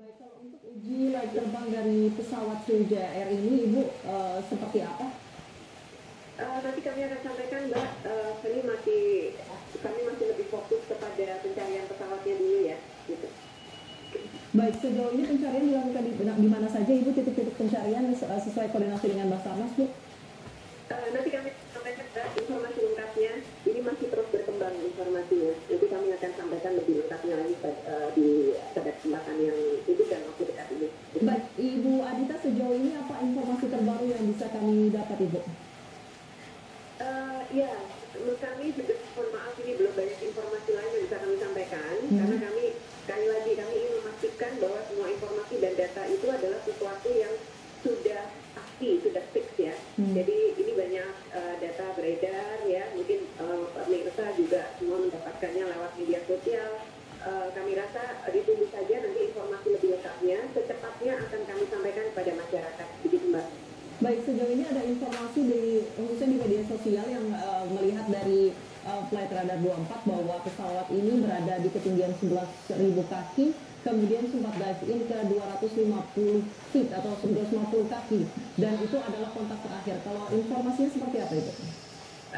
Baik, kalau untuk uji layak terbang dari pesawat Sriwijaya Air ini, Ibu seperti apa? Nanti kami akan sampaikan, Mbak. Kami masih lebih fokus kepada pencarian pesawatnya dulu ya, gitu. Baik, sejauh ini pencarian dilakukan di mana saja, Ibu, titik-titik pencarian sesuai koordinasi dengan Basarnas, Bu? Nanti kami sampaikan, Mbak, informasi lengkapnya. Ini masih terus berkembang informasinya. Nanti kami akan sampaikan lebih lengkapnya lagi pada kesempatan yang itu dan waktu dekat ini. Baik, Ibu Adita, sejauh ini apa informasi terbaru yang bisa kami dapat, Ibu? Ya, menurut kami, mohon maaf ini belum banyak informasi lain yang bisa kami sampaikan, karena sekali lagi kami ingin memastikan bahwa semua informasi dan data itu adalah sesuatu yang sudah pasti, sudah fix ya. Jadi ini banyak data beredar ya, mungkin pemirsa juga semua mendapatkannya lewat media sosial. Kami rasa ditunggu saja nanti informasi lebih lengkapnya, secepatnya akan kami sampaikan kepada masyarakat. Begitu, Mbak. Baik, sejauh ini ada informasi khususnya di media sosial yang melihat dari Flight Radar 24 bahwa pesawat ini berada di ketinggian 11.000 kaki, kemudian sempat dive in ke 250 feet atau 250 kaki, dan itu adalah kontak terakhir. Kalau informasinya seperti apa, Ibu?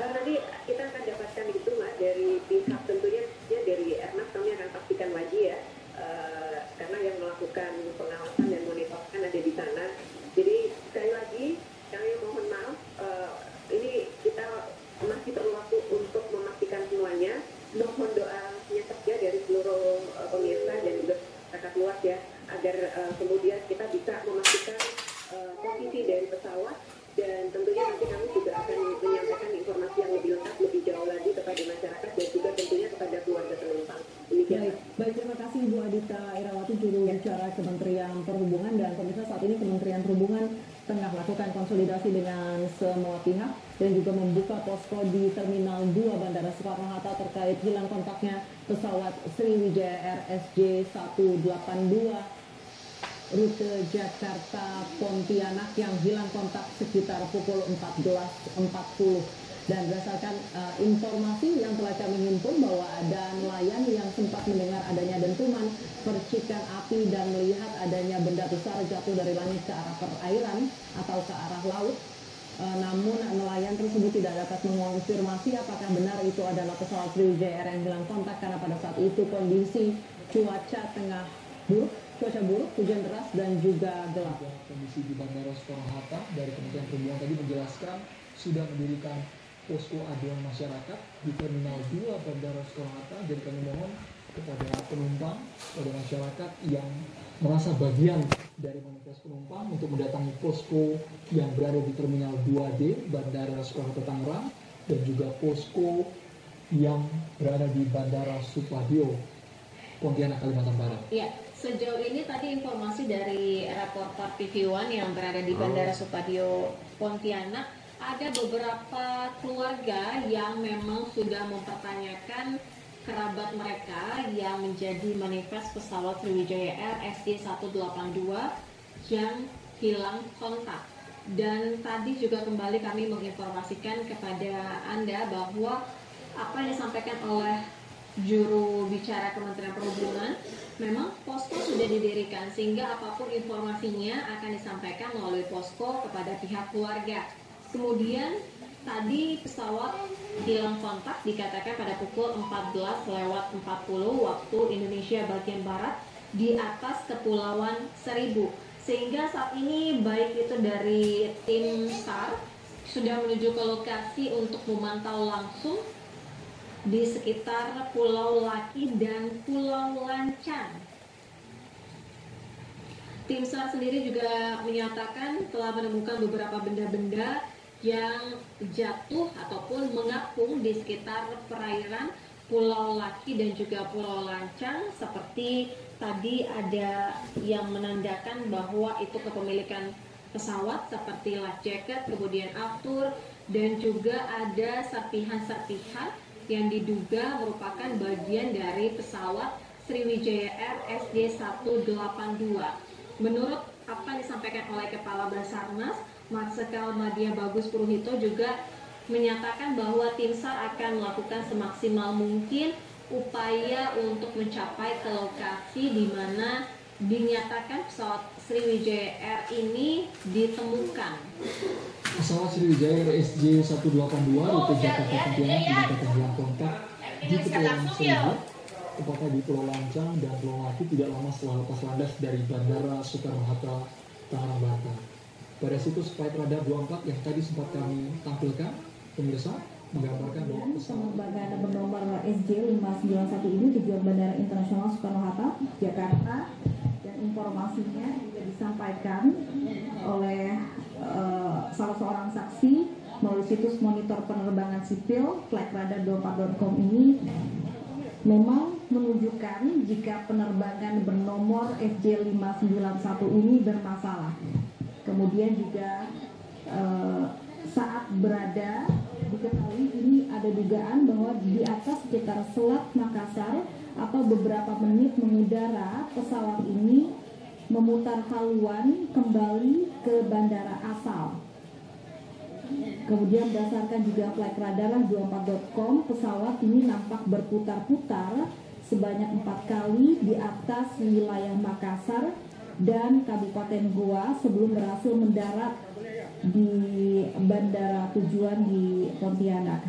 Nanti kita akan dapatkan itu, Mbak, dari pihak tentunya ya, dari Airnav kami akan pastikan lagi ya, karena yang melakukan pengawasan dan monitoring ada di sana. Jadi sekali lagi kami mohon maaf, ini kita masih perlu waktu untuk memastikan semuanya. Mohon doanya saja dari seluruh pemirsa dan juga masyarakat luas ya, agar kemudian kita bisa memastikan posisi dari pesawat, dan tentunya nanti kami juga akan menyampaikan informasi yang lebih lengkap, lebih jauh lagi kepada masyarakat dan juga tentunya kepada keluarga penumpang. Baik, terima kasih Ibu Adita Irawati, juru bicara Kementerian Perhubungan. Dan pemirsa, saat ini Kementerian Perhubungan tengah melakukan konsolidasi dengan semua pihak dan juga membuka posko di Terminal 2 Bandara Soekarno-Hatta terkait hilang kontaknya pesawat Sriwijaya Air SJ182 rute Jakarta Pontianak yang hilang kontak sekitar pukul 14.40. Dan berdasarkan informasi yang telah kami himpun bahwa ada nelayan yang sempat mendengar adanya dentuman percikan api dan melihat adanya benda besar jatuh dari langit ke arah perairan atau ke arah laut. Namun nelayan tersebut tidak dapat mengonfirmasi apakah benar itu adalah pesawat Sriwijaya Air yang hilang kontak, karena pada saat itu kondisi cuaca buruk, hujan deras dan juga gelap. Kondisi di Bandara Soekarno-Hatta dari Kementerian Perhubungan tadi menjelaskan sudah mendirikan posko aduan masyarakat di Terminal 2 Bandara Soekarno-Hatta. Jadi kami mohon kepada penumpang, kepada masyarakat yang merasa bagian dari manifest penumpang untuk mendatangi posko yang berada di Terminal 2D Bandara Soekarno-Hatta Tangerang dan juga posko yang berada di Bandara Supadio Pontianak, Kalimantan Barat. Ya, sejauh ini tadi informasi dari reporter TV1 yang berada di Bandara Supadio Pontianak, ada beberapa keluarga yang memang sudah mempertanyakan kerabat mereka yang menjadi manifest pesawat Sriwijaya Air SJ182 yang hilang kontak. Dan tadi juga kembali kami menginformasikan kepada Anda bahwa apa yang disampaikan oleh juru bicara Kementerian Perhubungan, memang posko sudah didirikan sehingga apapun informasinya akan disampaikan melalui posko kepada pihak keluarga. Kemudian tadi pesawat hilang kontak dikatakan pada pukul 14.40 waktu Indonesia bagian barat di atas Kepulauan Seribu, sehingga saat ini baik itu dari tim SAR sudah menuju ke lokasi untuk memantau langsung di sekitar Pulau Laki dan Pulau Lancang. Tim SAR sendiri juga menyatakan telah menemukan beberapa benda-benda yang jatuh ataupun mengapung di sekitar perairan Pulau Laki dan juga Pulau Lancang, seperti tadi ada yang menandakan bahwa itu kepemilikan pesawat seperti life jacket, kemudian aftur, dan juga ada serpihan-serpihan yang diduga merupakan bagian dari pesawat Sriwijaya Air SJ182. Menurut apa yang disampaikan oleh Kepala Basarnas, Marsikal Madya Bagus Purhito, juga menyatakan bahwa tim SAR akan melakukan semaksimal mungkin upaya untuk mencapai ke lokasi di mana dinyatakan pesawat Sriwijaya Air ini ditemukan? Pesawat Sriwijaya Air SJ182 rute Jakarta Pontianak dinyatakan hilang kontak di Kepulauan Seribu, tepatnya di Pulau Lancang dan Pulau Laki tidak lama setelah lepas landas dari Bandara Soekarno-Hatta, Tangerang, Banten. Pada situs flight radar 24 yang tadi sempat kami tampilkan, pemirsa, menggambarkan bahwa pesawat penerbangan bernomor SJ591 ini tujuan Bandara Internasional Soekarno-Hatta, Jakarta, dan informasinya juga disampaikan oleh salah seorang saksi melalui situs monitor penerbangan sipil flightradar24.com ini memang menunjukkan jika penerbangan bernomor SJ591 ini bermasalah. Kemudian juga saat berada diketahui ini ada dugaan bahwa di atas sekitar Selat Makassar atau beberapa menit mengudara, pesawat ini memutar haluan kembali ke bandara asal. Kemudian berdasarkan juga flight radar 24.com, pesawat ini nampak berputar-putar sebanyak 4 kali di atas wilayah Makassar dan Kabupaten Goa sebelum berhasil mendarat di bandara tujuan di Pontianak.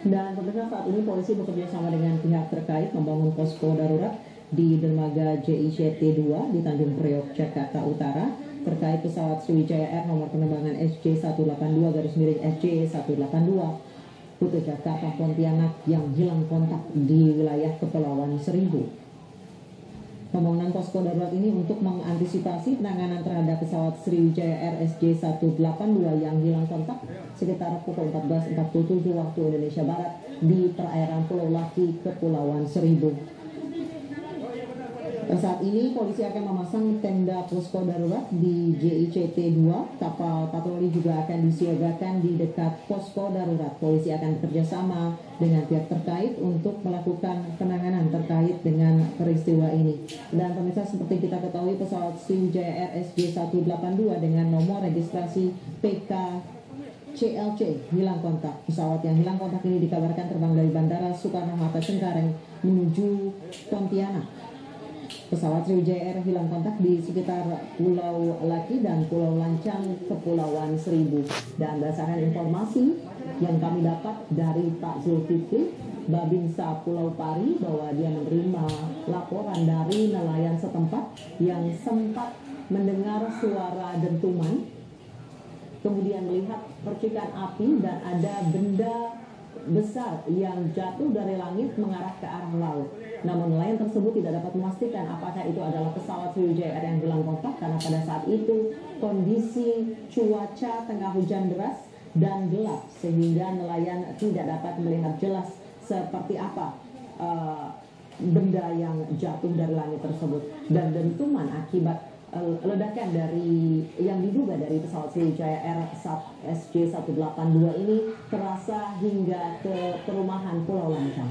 Dan pemirsa, saat ini polisi bekerja sama dengan pihak terkait membangun posko darurat di dermaga JICT 2 di Tanjung Priok, Jakarta Utara terkait pesawat Sriwijaya Air nomor penerbangan SJ182-SJ182 rute Jakarta Pontianak yang hilang kontak di wilayah Kepulauan Seribu. Pembangunan posko darurat ini untuk mengantisipasi penanganan terhadap pesawat Sriwijaya Air SJ182 yang hilang kontak sekitar pukul 14.47 waktu Indonesia Barat di perairan Pulau Laki, Kepulauan Seribu. Saat ini polisi akan memasang tenda posko darurat di JICT 2. Kapal patroli juga akan disiagakan di dekat posko darurat. Polisi akan bekerjasama dengan pihak terkait untuk melakukan penanganan terkait dengan peristiwa ini. Dan pemirsa, seperti kita ketahui, pesawat Sriwijaya Air SJ182 dengan nomor registrasi PKCLC hilang kontak. Pesawat yang hilang kontak ini dikabarkan terbang dari Bandara Soekarno-Hatta Cengkareng menuju Pontianak. Pesawat Sriwijaya Air hilang kontak di sekitar Pulau Laki dan Pulau Lancang, Kepulauan Seribu. Dan berdasarkan informasi yang kami dapat dari Pak Zulkifli, Babinsa Pulau Pari, bahwa dia menerima laporan dari nelayan setempat yang sempat mendengar suara dentuman, kemudian melihat percikan api dan ada benda besar yang jatuh dari langit mengarah ke arah laut. Namun nelayan tersebut tidak dapat memastikan apakah itu adalah pesawat Sriwijaya Air yang hilang kontak karena pada saat itu kondisi cuaca tengah hujan deras dan gelap sehingga nelayan tidak dapat melihat jelas seperti apa benda yang jatuh dari langit tersebut. Dan dentuman akibat ledakan dari yang diduga dari pesawat Sriwijaya Air SJ182 ini terasa hingga ke perumahan Pulau Lancang.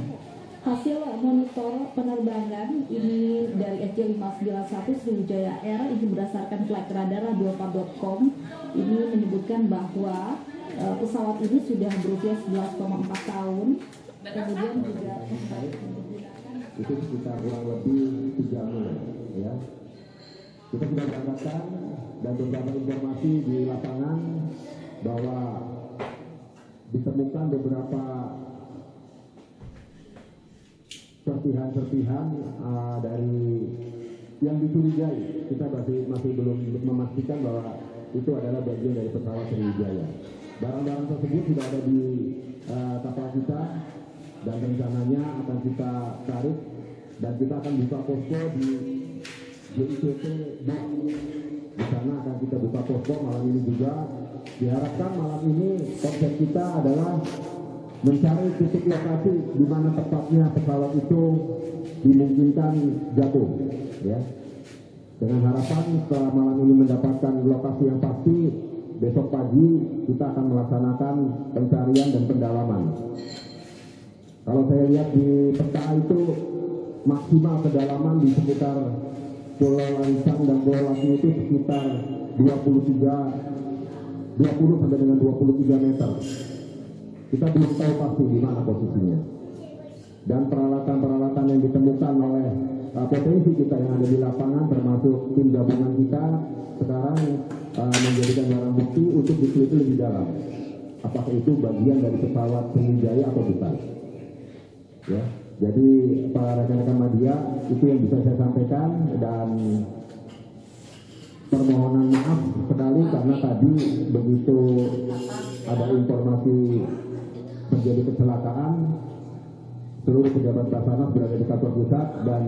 Hasil monitor penerbangan ini dari SJ591 Sriwijaya Air ini berdasarkan flight radar 24.com ini menyebutkan bahwa pesawat ini sudah berusia 11,4 tahun. Kemudian juga itu sekitar kurang lebih 3 bulan, ya. Kita sudah mendapatkan dan beberapa informasi di lapangan bahwa ditemukan beberapa serpihan-serpihan dari yang dicurigai. Kita masih belum memastikan bahwa itu adalah bagian dari pesawat Sriwijaya. Barang-barang tersebut sudah ada di kapal kita dan rencananya akan kita tarik dan kita akan buka posko di JICT. Di sana akan kita buka posko malam ini juga. Diharapkan malam ini konsep kita adalah mencari titik lokasi di mana tepatnya pesawat itu dimungkinkan jatuh, ya. Dengan harapan setelah malam ini mendapatkan lokasi yang pasti, besok pagi kita akan melaksanakan pencarian dan pendalaman. Kalau saya lihat di peta itu maksimal kedalaman di sekitar Pulau Lancang dan Pulau Laki itu sekitar 20 sampai dengan 23 meter. Kita belum tahu pasti di mana posisinya. Dan peralatan-peralatan yang ditemukan oleh potensi kita yang ada di lapangan termasuk tim gabungan kita sekarang menjadikan barang bukti untuk diteliti lebih dalam. Apakah itu bagian dari pesawat Sriwijaya atau bukan? Ya, jadi para rekan-rekan media itu yang bisa saya sampaikan, dan permohonan maaf sekali karena tadi begitu ada informasi terjadi kecelakaan, seluruh pejabat Basarnas berada di kantor pusat dan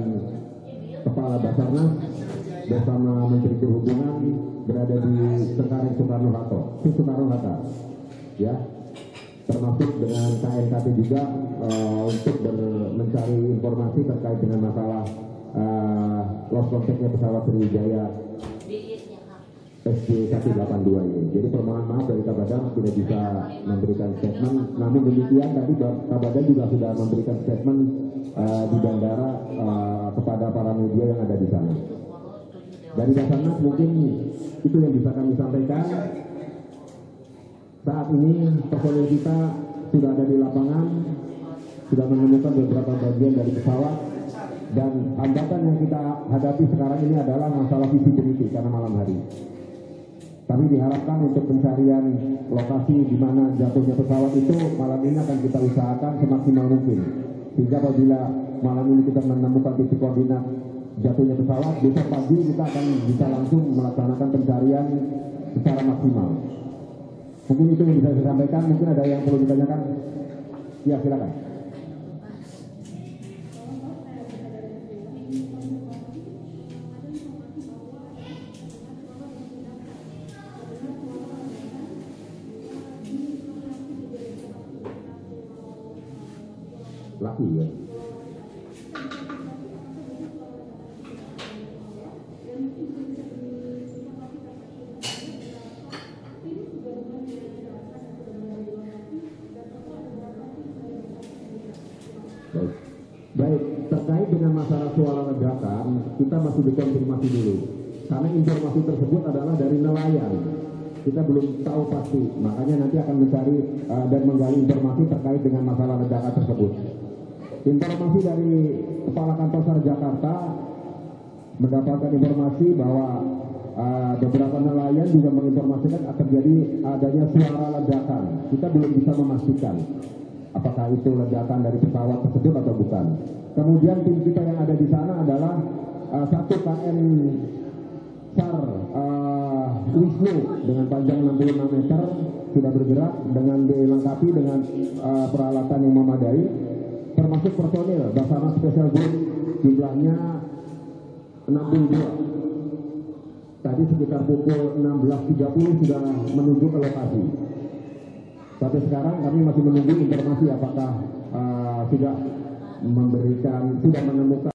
Kepala Basarnas bersama Menteri Perhubungan berada di Cengkareng Soekarno-Hatta, ya, termasuk dengan KNKT juga untuk mencari informasi terkait dengan masalah lost contact-nya pesawat Sriwijaya SJ182 ini. Jadi permohonan maaf dari Kabadang tidak bisa memberikan statement. Namun demikian tadi Kabadang juga sudah memberikan statement di bandara kepada para media yang ada di sana. Dari Basarnas mungkin itu yang bisa kami sampaikan. Saat ini personil kita sudah ada di lapangan, sudah menemukan beberapa bagian dari pesawat, dan hambatan yang kita hadapi sekarang ini adalah masalah visibility karena malam hari. Kami diharapkan untuk pencarian lokasi di mana jatuhnya pesawat itu malam ini akan kita usahakan semaksimal mungkin. Sehingga apabila malam ini kita menemukan titik koordinat jatuhnya pesawat, besok pagi kita akan bisa langsung melaksanakan pencarian secara maksimal. Mungkin itu yang bisa saya sampaikan. Mungkin ada yang perlu ditanyakan? Ya, silakan. Laki ya. Baik, terkait dengan masalah suara ledakan, kita masih dikonfirmasi dulu. Karena informasi tersebut adalah dari nelayan. Kita belum tahu pasti, makanya nanti akan mencari dan menggali informasi terkait dengan masalah ledakan tersebut. Informasi dari Kepala Kantor SAR Jakarta mendapatkan informasi bahwa beberapa nelayan juga menginformasikan akan terjadi adanya suara ledakan. Kita belum bisa memastikan apakah itu ledakan dari pesawat tersebut atau bukan. Kemudian tim kita yang ada di sana adalah 1 KN SAR Wisnu dengan panjang 66 meter sudah bergerak dengan dilengkapi dengan peralatan yang memadai, termasuk personil Basarnas Special Group jumlahnya 62. Tadi sekitar pukul 16.30 sudah menuju ke lokasi. Sampai sekarang kami masih menunggu informasi apakah sudah menemukan